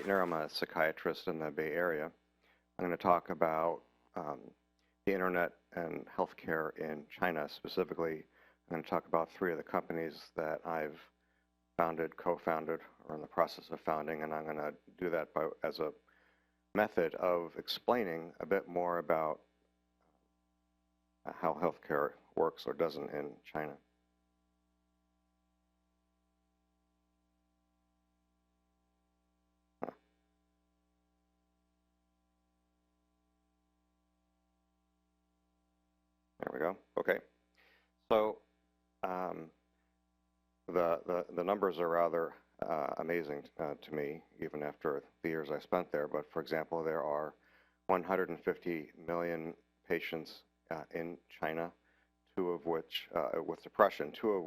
Heitner. I'm a psychiatrist in the Bay Area. I'm going to talk about the internet and healthcare in China. Specifically, I'm going to talk about 3 of the companies that I've founded, co-founded, or in the process of founding, and I'm going to do that as a method of explaining a bit more about how healthcare works or doesn't in China. There we go. Okay. So the numbers are rather amazing to me, even after the years I spent there. But for example, there are 150 million patients in China, 2 of which with depression, 2%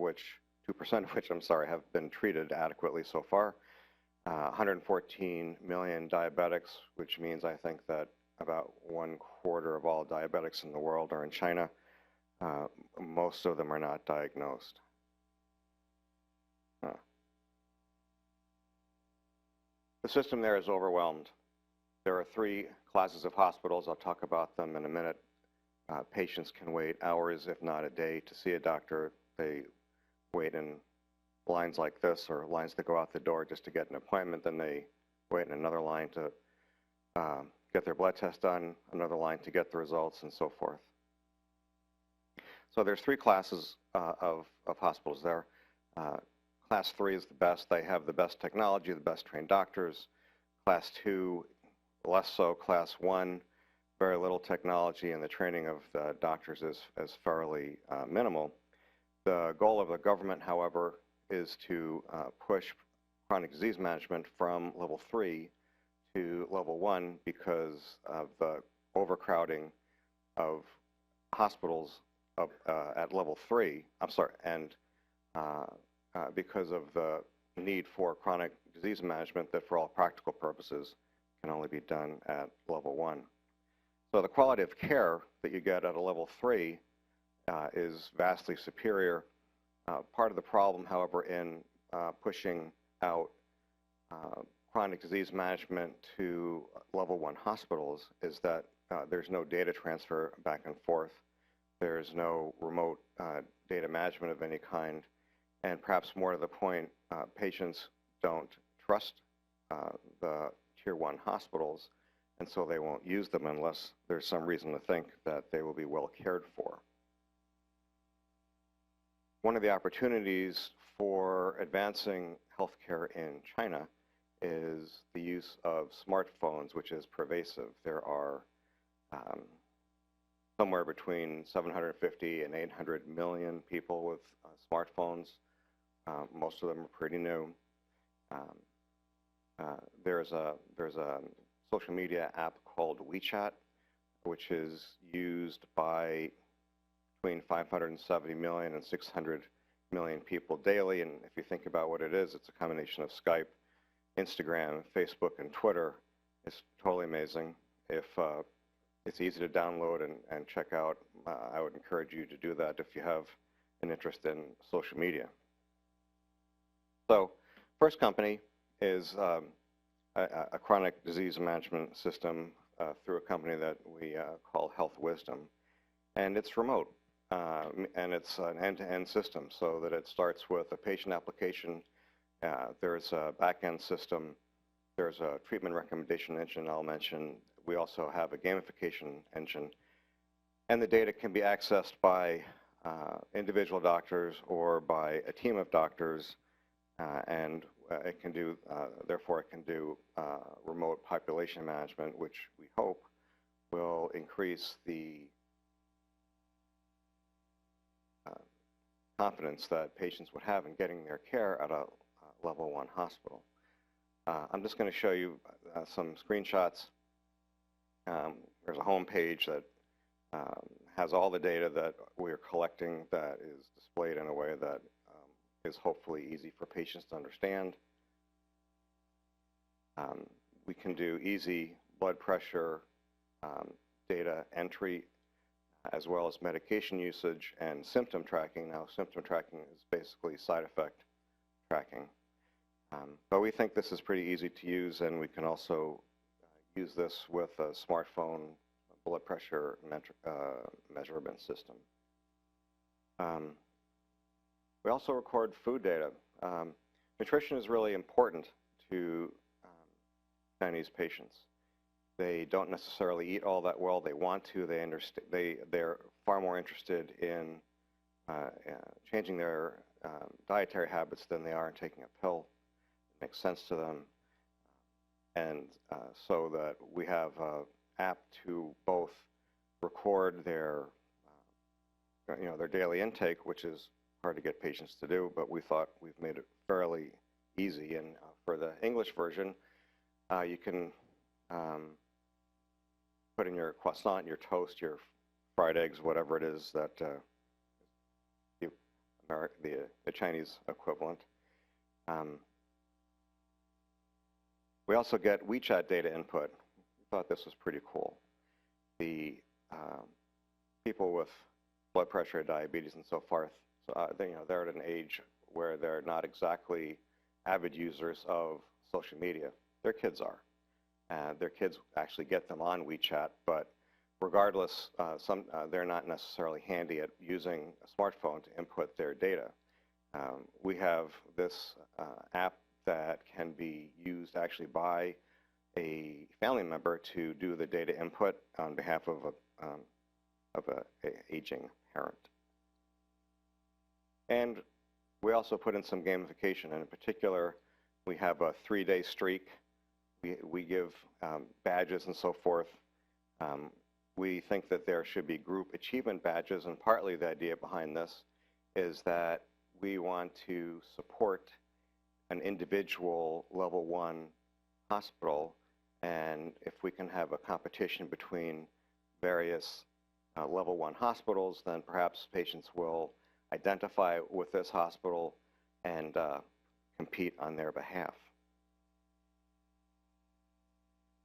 of which, I'm sorry, have been treated adequately so far. 114 million diabetics, which means I think that about 1/4 of all diabetics in the world are in China. Most of them are not diagnosed. The system there is overwhelmed. There are 3 classes of hospitals. I'll talk about them in a minute. Patients can wait hours, if not a day, to see a doctor. They wait in lines like this, or lines that go out the door just to get an appointment. Then they wait in another line to get their blood test done, another line to get the results, and so forth. So there's 3 classes of hospitals there. Class 3 is the best. They have the best technology, the best trained doctors. Class 2, less so. Class 1, very little technology, and the training of the doctors is fairly minimal. The goal of the government, however, is to push chronic disease management from level 3 to level 1 because of the overcrowding of hospitals at level 3. I'm sorry, and because of the need for chronic disease management that, for all practical purposes, can only be done at level 1. So the quality of care that you get at a level 3 is vastly superior. Part of the problem, however, in pushing out chronic disease management to level 1 hospitals is that there's no data transfer back and forth. There's no remote data management of any kind. And perhaps more to the point, patients don't trust the tier 1 hospitals, and so they won't use them unless there's some reason to think that they will be well cared for. One of the opportunities for advancing healthcare in China is the use of smartphones, which is pervasive. There are somewhere between 750 and 800 million people with smartphones. Most of them are pretty new. There's a social media app called Wechat, which is used by between 570 million and 600 million people daily. And if you think about what it is, it's a combination of Skype, Instagram, Facebook, and Twitter. It's totally amazing. If it's easy to download and check out, I would encourage you to do that if you have an interest in social media. So, first company is a chronic disease management system through a company that we call Health Wisdom. And it's remote, and it's an end-to-end system, so that it starts with a patient application. There's a back-end system. There's a treatment recommendation engine I'll mention. We also have a gamification engine. And the data can be accessed by individual doctors or by a team of doctors. And it can do, therefore, it can do remote population management, which we hope will increase the confidence that patients would have in getting their care at a level 1 hospital. I'm just going to show you some screenshots. There's a home page that has all the data that we're collecting that is displayed in a way that is hopefully easy for patients to understand. We can do easy blood pressure data entry, as well as medication usage and symptom tracking. Now, symptom tracking is basically side effect tracking. But we think this is pretty easy to use, and we can also use this with a smartphone blood pressure measurement system. We also record food data. Nutrition is really important to Chinese patients. They don't necessarily eat all that well. They want to. They're far more interested in changing their dietary habits than they are in taking a pill. It makes sense to them. And so that we have an app to both record their their daily intake, which is hard to get patients to do, but we thought we've made it fairly easy. And for the English version, you can put in your croissant, your toast, your fried eggs, whatever it is that the Chinese equivalent. We also get Wechat data input. We thought this was pretty cool. The people with blood pressure, diabetes, and so forth, they're at an age where they're not exactly avid users of social media. Their kids are. Their kids actually get them on Wechat, but regardless, they're not necessarily handy at using a smartphone to input their data. We have this app that can be used actually by a family member to do the data input on behalf of an aging parent. And we also put in some gamification, and in particular, we have a 3-day streak. We give badges and so forth. We think that there should be group achievement badges, and partly the idea behind this is that we want to support an individual level 1 hospital, and if we can have a competition between various level 1 hospitals, then perhaps patients will identify with this hospital and compete on their behalf.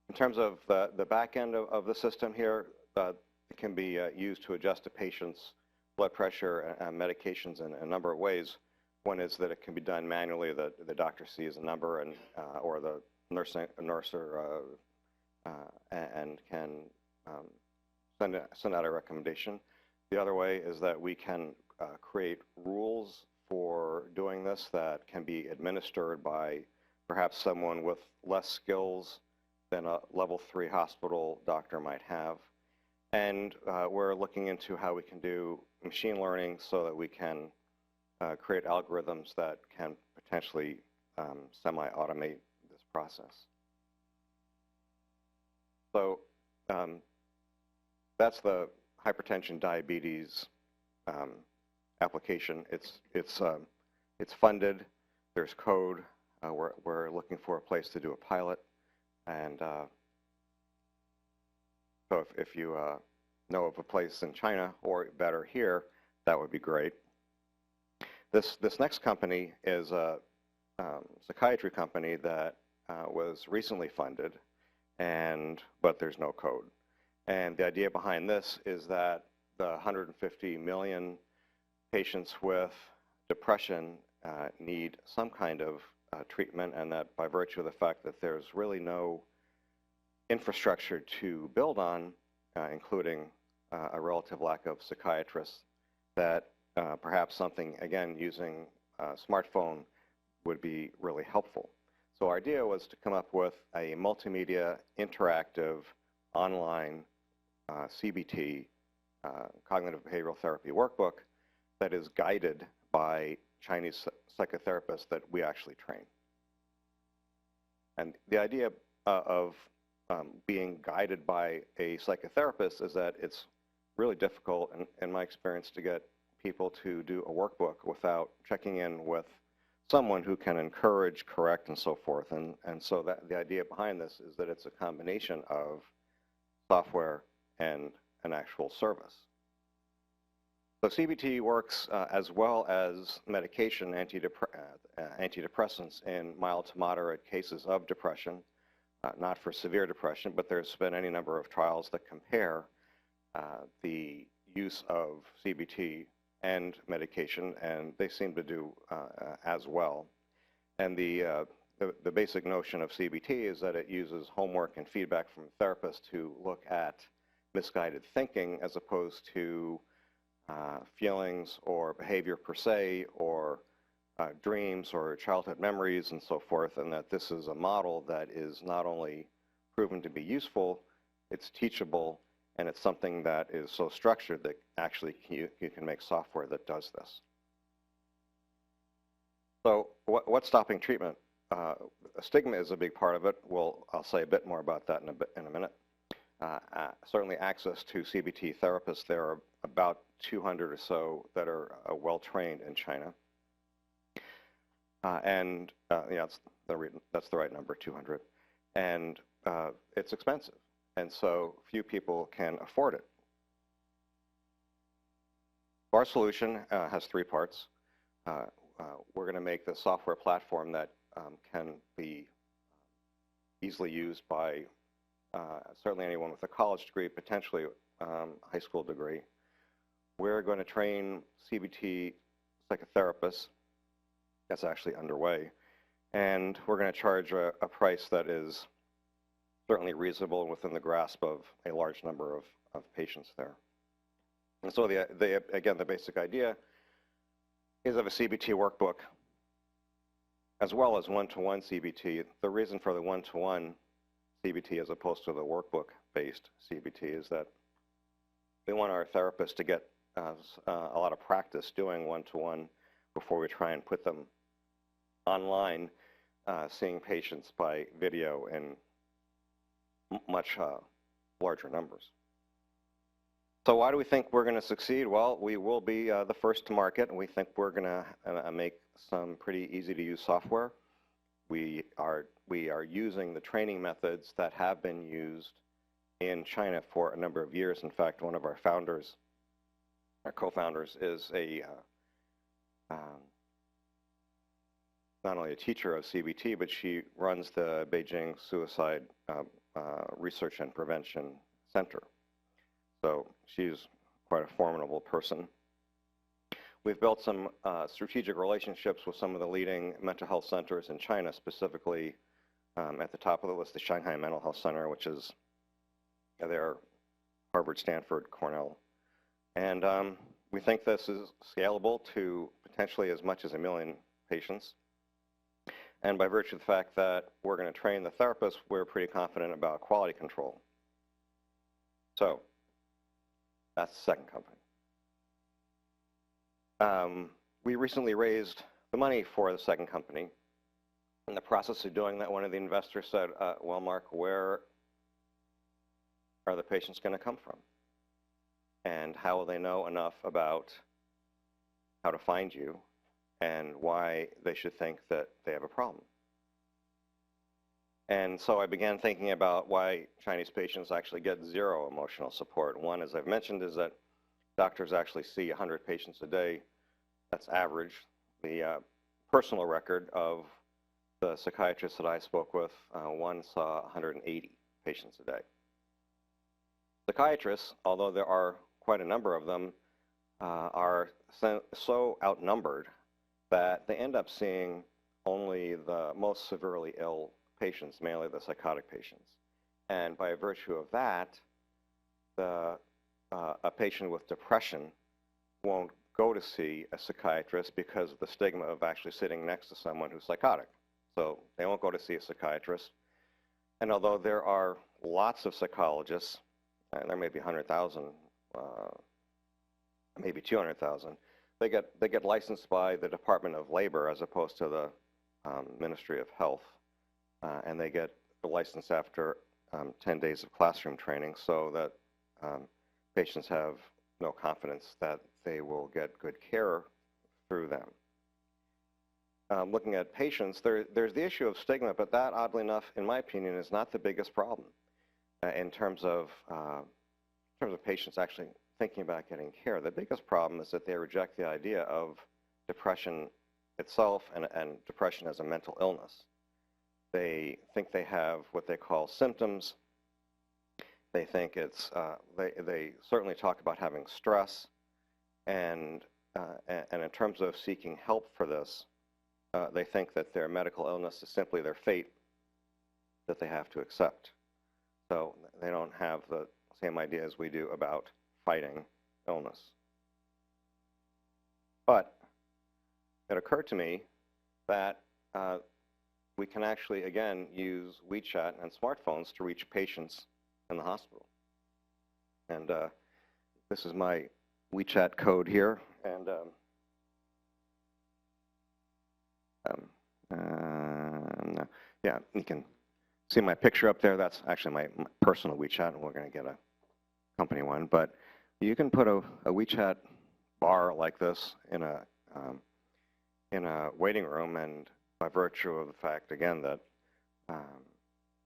In terms of the back end of the system here, it can be used to adjust a patient's blood pressure and medications in a number of ways. One is that it can be done manually. The doctor sees a number, and or the nurse and can send out a recommendation. The other way is that we can create rules for doing this that can be administered by perhaps someone with less skills than a level 3 hospital doctor might have. And we're looking into how we can do machine learning so that we can create algorithms that can potentially semi-automate this process. So that's the hypertension diabetes application. It's funded. There's code. We're looking for a place to do a pilot. And so if you know of a place in China, or better here, that would be great. This next company is a psychiatry company that was recently funded, but there's no code. And the idea behind this is that the 150 million patients with depression need some kind of treatment, and that by virtue of the fact that there's really no infrastructure to build on, including a relative lack of psychiatrists, that perhaps something, again, using a smartphone would be really helpful. So our idea was to come up with a multimedia, interactive, online CBT, cognitive behavioral therapy workbook that is guided by Chinese psychotherapists that we actually train. And the idea of being guided by a psychotherapist is that it's really difficult, in my experience, to get people to do a workbook without checking in with someone who can encourage, correct, and so forth. And so that the idea behind this is that it's a combination of software and an actual service. So CBT works as well as medication, antidepressants in mild to moderate cases of depression, not for severe depression, but there's been any number of trials that compare the use of CBT and medication, and they seem to do as well. And the basic notion of CBT is that it uses homework and feedback from therapists to look at misguided thinking as opposed to feelings or behavior per se, or dreams or childhood memories and so forth, and that this is a model that is not only proven to be useful, it's teachable, and it's something that is so structured that actually you can make software that does this. So what's stopping treatment? Stigma is a big part of it. I'll say a bit more about that in a minute. Certainly access to CBT therapists, there are about 200 or so that are well-trained in China. Yeah, that's the right number, 200. And it's expensive, and so few people can afford it. Our solution has three parts. We're going to make the software platform that can be easily used by certainly anyone with a college degree, potentially high school degree. We're going to train CBT psychotherapists. That's actually underway. And we're going to charge a price that is certainly reasonable and within the grasp of a large number of patients there. And so again, the basic idea is of a CBT workbook as well as one-to-one CBT. The reason for the one-to-one CBT as opposed to the workbook-based CBT is that we want our therapists to get a lot of practice doing one-to-one before we try and put them online, seeing patients by video in much larger numbers. So why do we think we're going to succeed? Well, we will be the first to market, and we think we're going to make some pretty easy-to-use software. We are using the training methods that have been used in China for a number of years. In fact, one of our founders, our co-founders, is not only a teacher of CBT, but she runs the Beijing Suicide Research and Prevention Center. So she's quite a formidable person. We've built some strategic relationships with some of the leading mental health centers in China, specifically at the top of the list, the Shanghai Mental Health Center, which is there, Harvard, Stanford, Cornell. And we think this is scalable to potentially as much as 1 million patients. And by virtue of the fact that we're going to train the therapists, we're pretty confident about quality control. So that's the second company. We recently raised the money for the second company. In the process of doing that, one of the investors said, well, Mark, where are the patients going to come from? And how will they know enough about how to find you and why they should think that they have a problem? And so I began thinking about why Chinese patients actually get zero emotional support. One, as I've mentioned, is that doctors actually see 100 patients a day. That's average. The personal record of the psychiatrist that I spoke with, one saw 180 patients a day. Psychiatrists, although there are quite a number of them, are so outnumbered that they end up seeing only the most severely ill patients, mainly the psychotic patients. And by virtue of that, a patient with depression won't go to see a psychiatrist because of the stigma of actually sitting next to someone who's psychotic. So they won't go to see a psychiatrist. And although there are lots of psychologists, and there may be 100,000, maybe 200,000, they get licensed by the Department of Labor as opposed to the Ministry of Health. And they get the license after 10 days of classroom training, so that patients have no confidence that they will get good care through them. Looking at patients, there's the issue of stigma, but that, oddly enough, in my opinion, is not the biggest problem in terms of patients actually thinking about getting care. The biggest problem is that they reject the idea of depression itself and depression as a mental illness. They think they have what they call symptoms. They think it's, they certainly talk about having stress, and in terms of seeking help for this, they think that their medical illness is simply their fate that they have to accept. So they don't have the same idea as we do about fighting illness. But it occurred to me that we can actually, again, use Wechat and smartphones to reach patients in the hospital. And this is my Wechat code here. And yeah, you can see my picture up there. That's actually my personal Wechat, and we're going to get a company one. But you can put a Wechat bar like this in a waiting room, and by virtue of the fact, again, that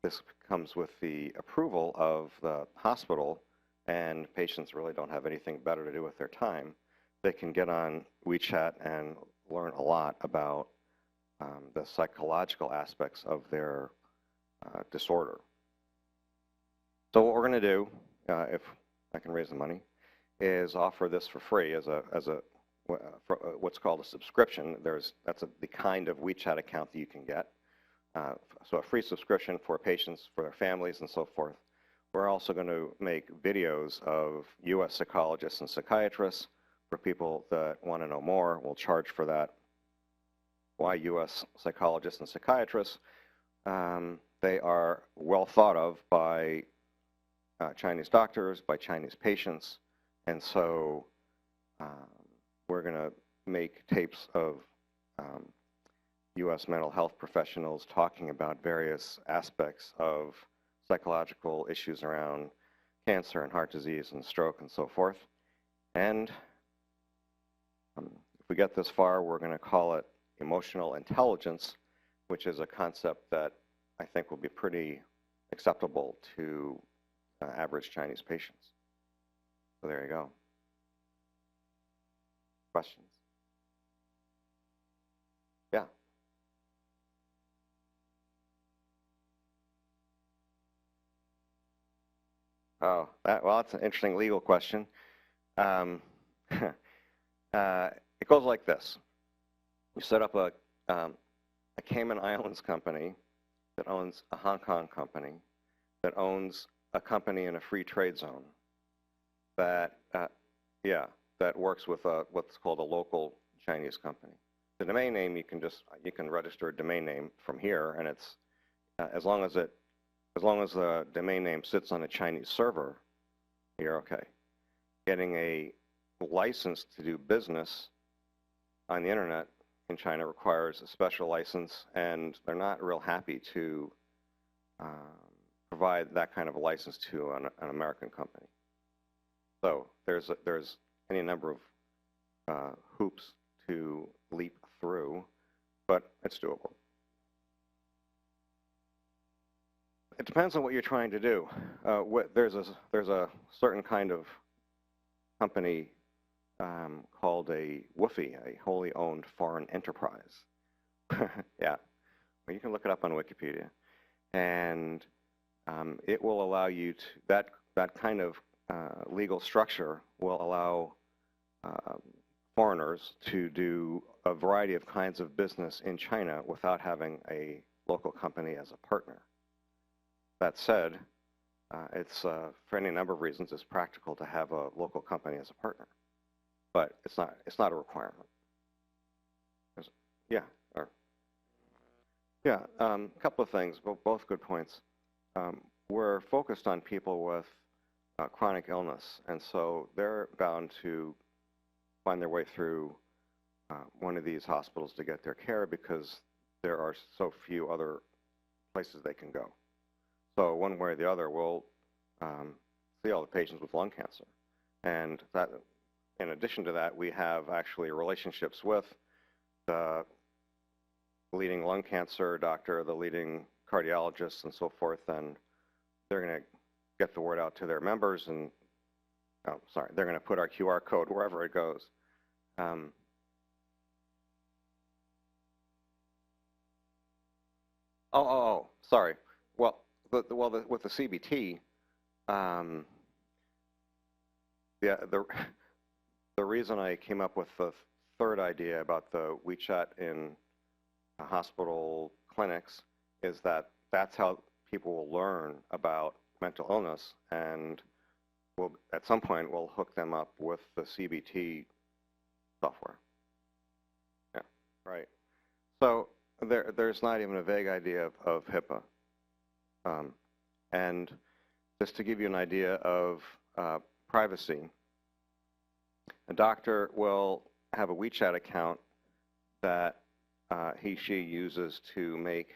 this comes with the approval of the hospital, and patients really don't have anything better to do with their time, they can get on Wechat and learn a lot about the psychological aspects of their disorder. So what we're going to do, if I can raise the money, is offer this for free as what's called a subscription. That's the kind of Wechat account that you can get. So a free subscription for patients, for their families, and so forth. We're also going to make videos of U.S. psychologists and psychiatrists for people that want to know more. We'll charge for that. Why U.S. psychologists and psychiatrists? They are well thought of by Chinese doctors, by Chinese patients, and so we're going to make tapes of U.S. mental health professionals talking about various aspects of psychological issues around cancer and heart disease and stroke and so forth. And if we get this far, we're going to call it emotional intelligence, which is a concept that I think will be pretty acceptable to average Chinese patients. So there you go. Questions? Yeah. Oh, well, that's an interesting legal question. It goes like this. You set up a Cayman Islands company that owns a Hong Kong company that owns a company in a free trade zone that, that works with what's called a local Chinese company. The domain name, you can register a domain name from here, and it's as long as the domain name sits on a Chinese server, you're okay. Getting a license to do business on the internet in China requires a special license, and they're not real happy to provide that kind of a license to an American company. So there's any number of hoops to leap through, but it's doable. It depends on what you're trying to do. There's a certain kind of company called a WOFE, a wholly owned foreign enterprise. Yeah, well, you can look it up on Wikipedia, and it will allow you to that kind of legal structure will allow foreigners to do a variety of kinds of business in China without having a local company as a partner. That said, it's for any number of reasons, it's practical to have a local company as a partner, but it's not a requirement. A couple of things, both good points. We're focused on people with chronic illness, and so they're bound to find their way through one of these hospitals to get their care because there are so few other places they can go. So one way or the other, we'll see all the patients with lung cancer. And that, in addition to that, we have actually relationships with the leading lung cancer doctor, the leading cardiologists, and so forth, and they're going to get the word out to their members, and they're going to put our QR code wherever it goes. Sorry. Well, with the CBT, the reason I came up with the third idea about the Wechat in hospital clinics is that that's how people will learn about mental illness, and we'll, at some point we'll hook them up with the CBT software. Yeah, right. So there's not even a vague idea of HIPAA. And just to give you an idea of privacy, a doctor will have a Wechat account that she uses to make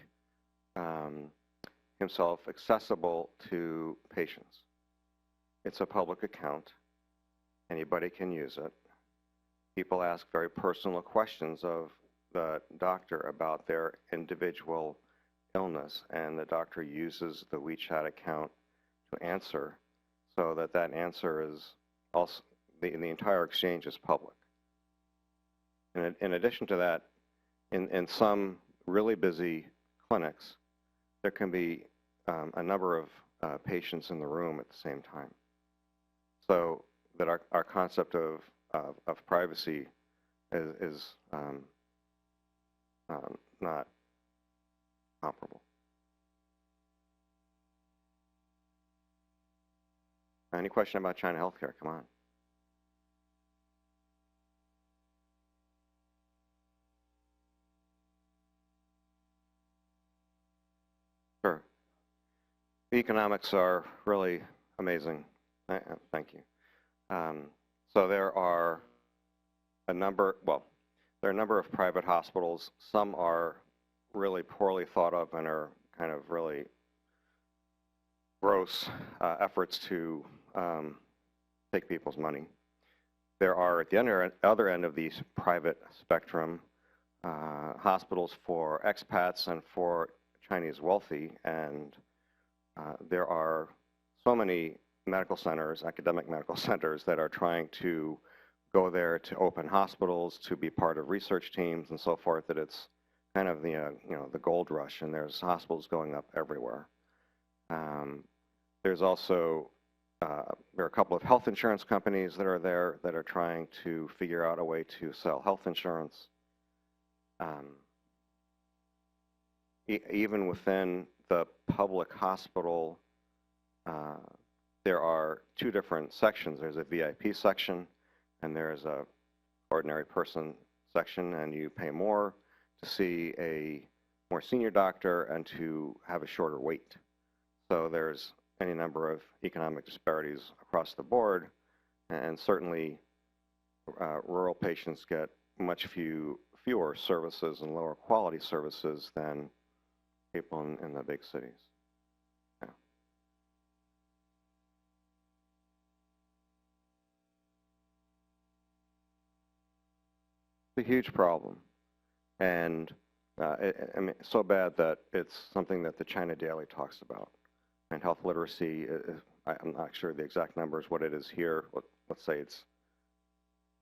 himself accessible to patients. It's a public account. Anybody can use it. People ask very personal questions of the doctor about their individual illness, and the doctor uses the Wechat account to answer, so that that answer is also, the entire exchange is public. And in addition to that, in some really busy clinics, there can be a number of patients in the room at the same time. So that our concept of privacy is not comparable. Any question about China healthcare? Come on. Sure. The economics are really amazing. Thank you. So there are a number, well, there are a number of private hospitals. Some are really poorly thought of and are kind of really gross efforts to take people's money. There are, at the other end of the private spectrum, hospitals for expats and for Chinese wealthy, and there are so many medical centers, academic medical centers, that are trying to go there to open hospitals, to be part of research teams and so forth, that it's kind of the, the gold rush, and there's hospitals going up everywhere. There's also, there are a couple of health insurance companies that are there that are trying to figure out a way to sell health insurance. Even within the public hospital, there are two different sections. There's a VIP section, and there's a ordinary person section, and you pay more to see a more senior doctor and to have a shorter wait. So there's any number of economic disparities across the board, and certainly rural patients get much fewer services and lower quality services than people in the big cities. Yeah. It's a huge problem, and I mean, so bad that it's something that the China Daily talks about. And health literacy, I'm not sure the exact numbers, what it is here. Let's say it's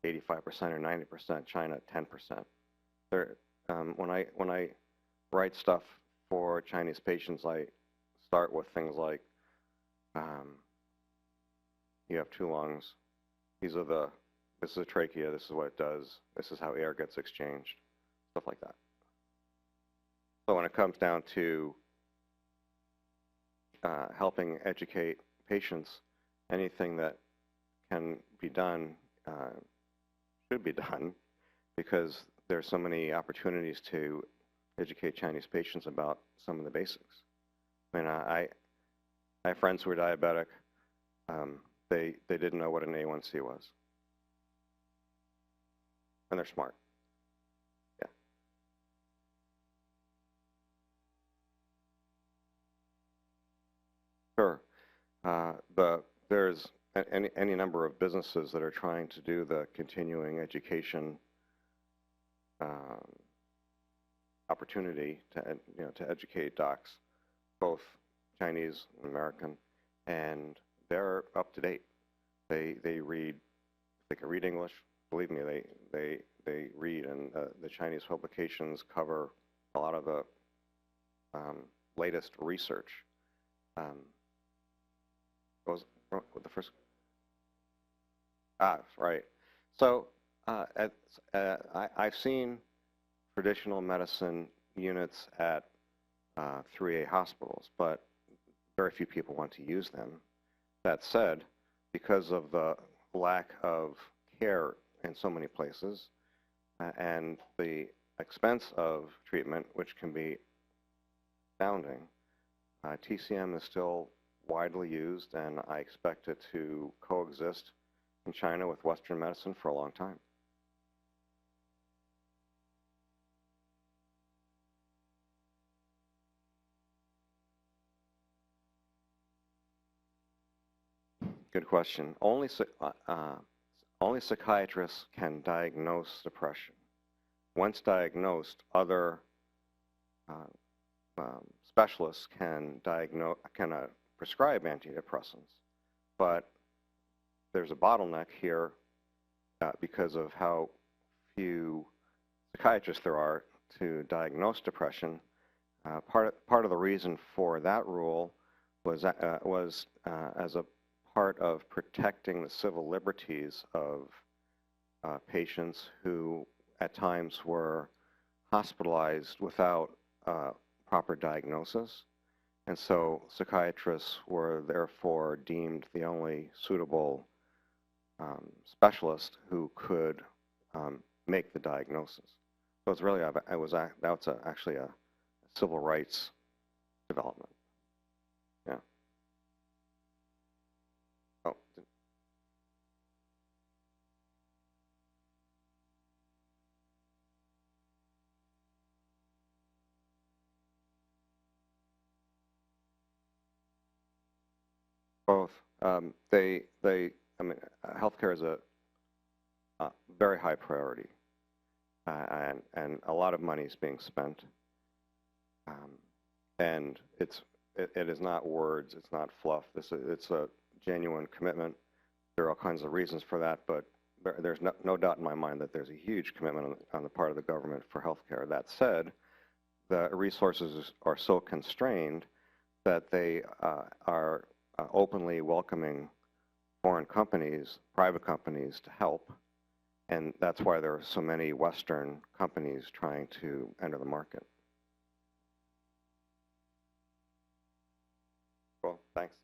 85% or 90%, China 10%. There, when I write stuff for Chinese patients, I start with things like, you have two lungs, this is a trachea, this is what it does, this is how air gets exchanged, stuff like that. So when it comes down to helping educate patients, anything that can be done should be done, because there's so many opportunities to educate Chinese patients about some of the basics. I mean, I have friends who are diabetic. They didn't know what an A1C was, and they're smart. Yeah. Sure. There's any number of businesses that are trying to do the continuing education opportunity to educate docs, both Chinese and American, and they're up to date. They read, they can read English. Believe me, they read, and the Chinese publications cover a lot of the latest research. What was the first? Right. So I've seen traditional medicine units at 3A hospitals, but very few people want to use them. That said, because of the lack of care in so many places and the expense of treatment, which can be astounding, TCM is still widely used, and I expect it to coexist in China with Western medicine for a long time. Good question. Only psychiatrists can diagnose depression. Once diagnosed, other specialists can prescribe antidepressants, but there's a bottleneck here because of how few psychiatrists there are to diagnose depression. Part of the reason for that rule was as a part of protecting the civil liberties of patients who at times were hospitalized without proper diagnosis. And so psychiatrists were therefore deemed the only suitable specialist who could make the diagnosis. So it's really, that's actually a civil rights development. Yeah. Oh. Both. I mean, healthcare is a very high priority, and a lot of money is being spent. And it is not words, it's not fluff. It's a genuine commitment. There are all kinds of reasons for that, but there's no doubt in my mind that there's a huge commitment on the part of the government for healthcare. That said, the resources are so constrained that they are openly welcoming foreign companies, private companies, to help. And that's why there are so many Western companies trying to enter the market. Cool, thanks.